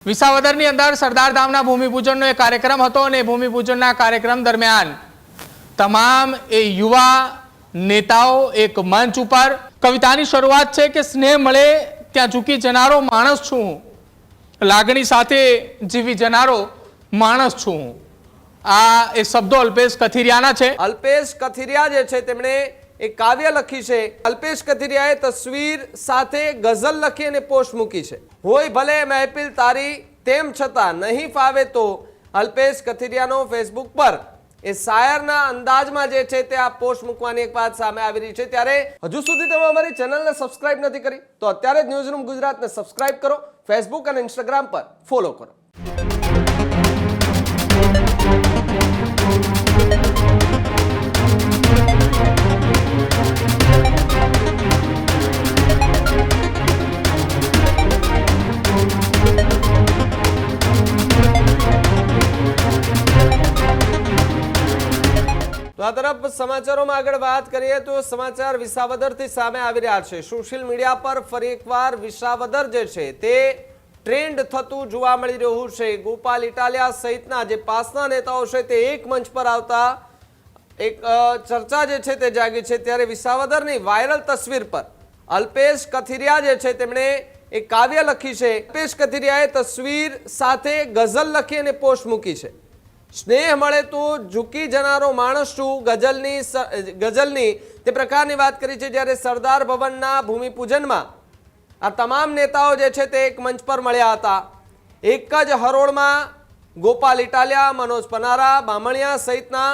વિસાવદરની અંદર સરદાર ધામના ભૂમિપૂજનનો એક કાર્યક્રમ હતો અને ભૂમિપૂજનના કાર્યક્રમ દરમિયાન તમામ યુવા નેતાઓ એક મંચ ઉપર કવિતાની શરૂઆત છે કે સ્નેહ મળે ત્યાં ઝૂકી જનારો માણસ છું હું, લાગણી સાથે જીવી જનારો માણસ છું હું। આ એ શબ્દો અલ્પેશ કથિરિયાના છે। અલ્પેશ કથિરિયા જે છે તેમણે એક કાવ્ય લખી છે। અલ્પેશ કથિરિયાએ તસવીર સાથે ગઝલ લખી અને પોસ્ટ મૂકી છે। હોય ભલે મહેફિલ તારી તેમ છતાં નહીં ફાવે તો અલ્પેશ કથિરિયાનો ફેસબુક પર એ શાયરના અંદાજમાં જે છે તે આ પોસ્ટ મૂકવાની એક વાત સામે આવી રહી છે। ત્યારે હજુ સુધી તમે અમારી ચેનલને સબસ્ક્રાઇબ નથી કરી તો અત્યારે જ ન્યૂઝરૂમ ગુજરાતને સબસ્ક્રાઇબ કરો, ફેસબુક અને ઇન્સ્ટાગ્રામ પર ફોલો કરો। તો આ તરફ સમાચારોમાં આગળ વાત કરીએ તો સમાચાર વિસાવદરથી સામે આવી રહ્યા છે। સોશિયલ મીડિયા પર ફરી એકવાર વિસાવદર જે છે તે ટ્રેન્ડ થતું જોવા મળી રહ્યું છે। ગોપાલ ઇટાલિયા સહિતના જે પાસના નેતાઓ છે તે એક મંચ પર આવતા એક ચર્ચા જે છે તે જાગી છે। ત્યારે વિસાવદરની વાયરલ તસવીર પર અલ્પેશ કથિરિયા જે છે તેમણે એક કાવ્ય લખી છે। અલ્પેશ કથિરિયાએ તસવીર સાથે ગઝલ લખી અને પોસ્ટ મૂકી છે। સ્નેહ મળે તો ઝૂકી જનારો માણસ છું ગઝલની તે પ્રકારની વાત કરી છે। જ્યારે સરદાર ભવનના ભૂમિપૂજનમાં આ તમામ નેતાઓ જે છે તે એક મંચ પર મળ્યા હતા। એક જ હરોળમાં ગોપાલ ઇટાલિયા, મનોજ પનારા, બામણિયા સહિતના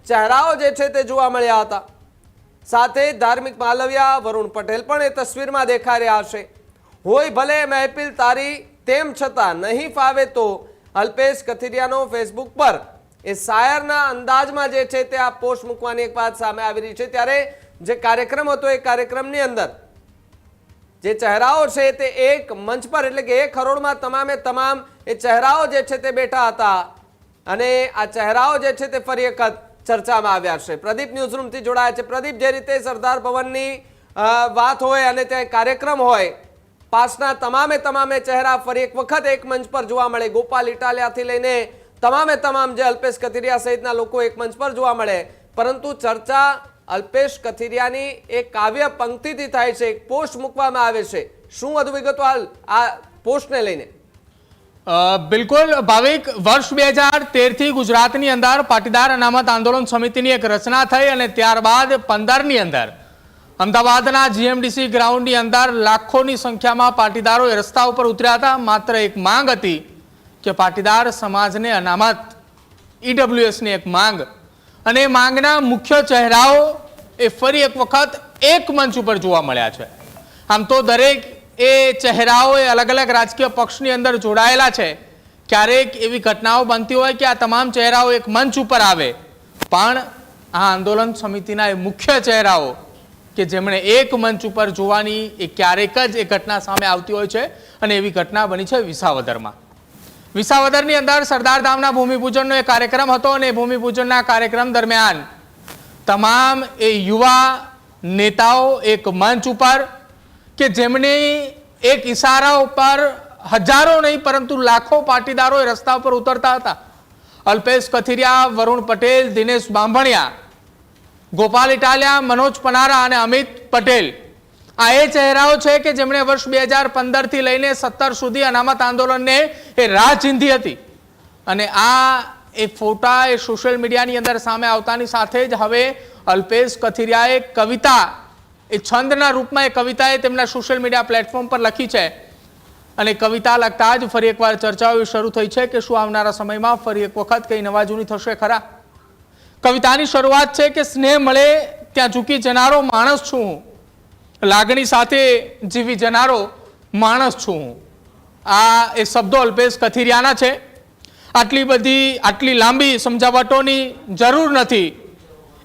ચહેરાઓ જે છે તે જોવા મળ્યા હતા। સાથે ધાર્મિક માલવિયા, વરુણ પટેલ પણ એ તસવીરમાં દેખાઈ રહ્યા છે। હોય ભલે મહેફિલ તારી તેમ છતાં નહીં ફાવે તો અલ્પેશ કથિરિયાનો ફેસબુક પર એ શાયરના અંદાજમાં જે છે તે આ પોસ્ટ મૂકવાની એક વાત સામે આવી રહી છે। ત્યારે જે કાર્યક્રમ હતો એ કાર્યક્રમની અંદર જે ચહેરાઓ છે તે એક મંચ પર એટલે કે એક હરોળમાં તમામે તમામ એ ચહેરાઓ જે છે તે બેઠા હતા અને આ ચહેરાઓ જે છે તે ફરી વખત ચર્ચામાં આવ્યા છે। પ્રદીપ ન્યૂઝરૂમથી જોડાયા છે। પ્રદીપ, જે રીતે સરદાર ભવનની વાત હોય અને ત્યાં કાર્યક્રમ હોય, પાસના તમામે ચહેરા ફરી એક વખત એક મંચ પર જોવા મળે। ગોપાલ ઇટાલિયાથી લઈને તમામ જે અલ્પેશ કથિરિયા સહિતના લોકો એક મંચ પર જોવા મળે, પરંતુ ચર્ચા અલ્પેશ કથિરિયાની એક કાવ્ય પંક્તિથી થાય છે, એક પોસ્ટ મૂકવામાં આવે છે। શું વધુ વિગતો હાલ આ પોસ્ટને લઈને? બિલકુલ ભાવિક, વર્ષ 2013 થી ગુજરાતની અંદર પાટીદાર અનામત આંદોલન સમિતિની એક રચના થઈ અને ત્યારબાદ 15 ની અંદર અમદાવાદના જીએમડીસી ગ્રાઉન્ડની અંદર લાખોની સંખ્યામાં પાટીદારો રસ્તા ઉપર ઉતર્યા હતા। માત્ર એક માંગ હતી કે પાટીદાર સમાજને અનામત, ઈડબ્લ્યુએસની એક માંગ, અને એ માંગના મુખ્ય ચહેરાઓ એ ફરી એક વખત એક મંચ ઉપર જોવા મળ્યા છે। આમ તો દરેક એ ચહેરાઓ એ અલગ અલગ રાજકીય પક્ષની અંદર જોડાયેલા છે। ક્યારેક એવી ઘટનાઓ બનતી હોય કે આ તમામ ચહેરાઓ એક મંચ ઉપર આવે, પણ આ આંદોલન સમિતિના એ મુખ્ય ચહેરાઓ કે જેમણે એક મંચ ઉપર જોવાની એ ક્યારેક જ એ ઘટના સામે આવતી હોય છે અને એવી ઘટના બની છે વિસાવદરમાં। વિસાવદરની અંદર સરદાર ધામના ભૂમિપૂજનનો એક કાર્યક્રમ હતો અને ભૂમિપૂજનના કાર્યક્રમ દરમિયાન તમામ એ યુવા નેતાઓ એક મંચ ઉપર કે જેમણે એક ઈશારા ઉપર હજારો નહીં પરંતુ લાખો પાટીદારો રસ્તા પર ઉતરતા હતા। અલ્પેશ કથિરિયા, વરુણ પટેલ, દિનેશ બાંભણિયા, ગોપાલ ઇટાલિયા, મનોજ પનારા અને અમિત પટેલ, આ એ ચહેરાઓ છે કે જેમણે વર્ષ 2015 થી લઈને 17 સુધી અનામત આંદોલનને એ રાહ ચીંધી હતી અને આ એ ફોટા એ સોશિયલ મીડિયાની અંદર સામે આવતાની સાથે જ હવે અલ્પેશ કથિરિયાએ કવિતા એ છંદના રૂપમાં એ કવિતાએ તેમના સોશિયલ મીડિયા પ્લેટફોર્મ પર લખી છે અને કવિતા લખતા જ ફરી એકવાર ચર્ચાઓ શરૂ થઈ છે કે શું આવનારા સમયમાં ફરી એક વખત કંઈ નવા જૂની થશે ખરા? કવિતાની શરૂઆત છે કે સ્નેહ મળે ત્યાં ઝૂકી જનારો માણસ છું હું, લાગણી સાથે જીવી જનારો માણસ છું હું। આ એ શબ્દો અલ્પેશ કથિરિયાના છે। આટલી લાંબી સમજાવટોની જરૂર નથી।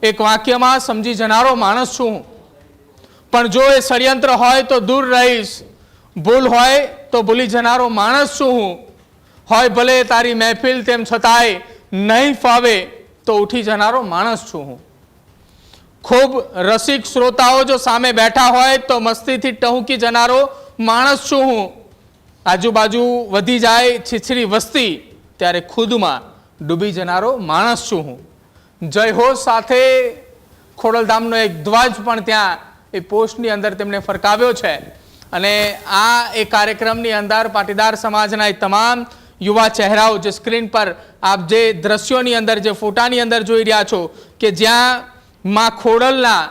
એક વાક્યમાં સમજી જનારો માણસ છું હું, પણ જો એ ષડયંત્ર હોય તો દૂર રહીશ, ભૂલ હોય તો ભૂલી જનારો માણસ છું હું। હોય ભલે તારી મહેફિલ તેમ છતાંય નહીં ફાવે તો ઉઠી જનારો માણસ છું હું। ખૂબ રસિક શ્રોતાઓ જો સામે બેઠા હોય તો મસ્તીથી ટહુકી જનારો માણસ છું હું। આજુબાજુ વધી જાય છીછરી વસ્તી, ત્યારે ખુદમાં ડૂબી જનારો માણસ છું હું. જય હો સાથે ખોડલધામનો એક ધ્વજ પણ ત્યાં એ પોસ્ટની અંદર તેમણે ફરકાવ્યો છે. અને આ એ કાર્યક્રમની અંદર પાટીદાર સમાજના એ તમામ યુવા ચહેરાઓ જે સ્ક્રીન પર આપ જે દ્રશ્યોની અંદર જે ફોટાની અંદર જોઈ રહ્યા છો કે જ્યાં માં ખોડલના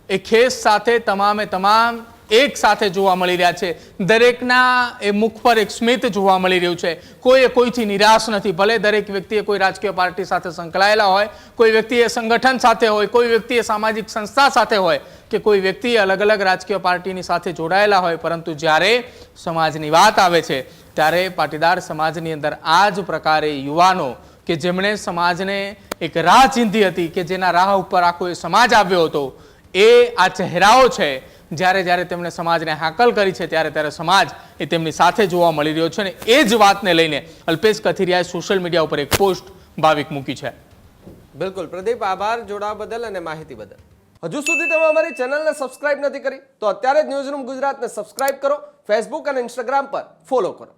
એ ખેસ સાથે તમામે તમામ એક સાથે જોવા મળી રહ્યા છે. દરેકના એ મુખ પર એક સ્મિત જોવા મળી રહ્યું છે. કોઈએ કોઈથી નિરાશ નથી. ભલે દરેક વ્યક્તિએ કોઈ રાજકીય પાર્ટી સાથે સંકળાયેલા હોય, કોઈ વ્યક્તિએ સંગઠન સાથે હોય, કોઈ વ્યક્તિએ સામાજિક સંસ્થા સાથે હોય કે કોઈ વ્યક્તિએ અલગ અલગ રાજકીય પાર્ટીની સાથે જોડાયેલા હોય, પરંતુ જ્યારે સમાજની વાત આવે છે ત્યારે પાટીદાર સમાજની અંદર આ જ પ્રકારે યુવાનો કે જેમણે સમાજને એક રાહ ચીંધી હતી, કે જેના રાહ ઉપર આખો એ સમાજ આવ્યો હતો, એ આ ચહેરાઓ છે. જ્યારે જ્યારે તેમણે સમાજને હાકલ કરી છે ત્યારે સમાજ એ તેમની સાથે જોવા મળી રહ્યો છે. અને એ જ વાતને લઈને અલ્પેશ કથિરિયાએ સોશિયલ મીડિયા ઉપર એક પોસ્ટ ભાવિક મૂકી છે. બિલકુલ પ્રદીપ, આભાર જોડાવા બદલ અને માહિતી બદલ. હજુ સુધી તમે અમારી ચેનલને સબસ્ક્રાઇબ નથી કરી તો અત્યારે જ ન્યૂઝરૂમ ગુજરાતને સબસ્ક્રાઇબ કરો, ફેસબુક અને ઇન્સ્ટાગ્રામ પર ફોલો કરો.